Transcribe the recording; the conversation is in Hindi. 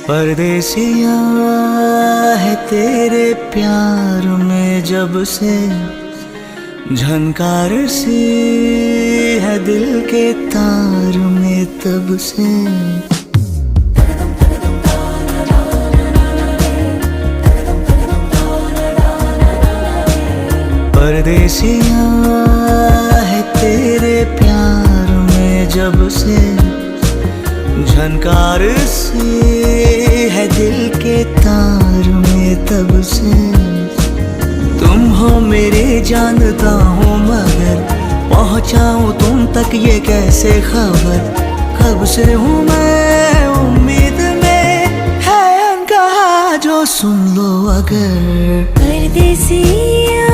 परदेसिया है तेरे प्यार में जब से, झनकार सी है दिल के तार में तब से। परदेसिया है तेरे प्यार में जब से, झनकार सी है दिल के तार में तब से। तुम हो मेरे जानता हूँ मगर पहुँचाऊँ तुम तक ये कैसे खबर। कब से हूँ मैं उम्मीद में, है अनकहा जो सुन लो अगर। परदेसिया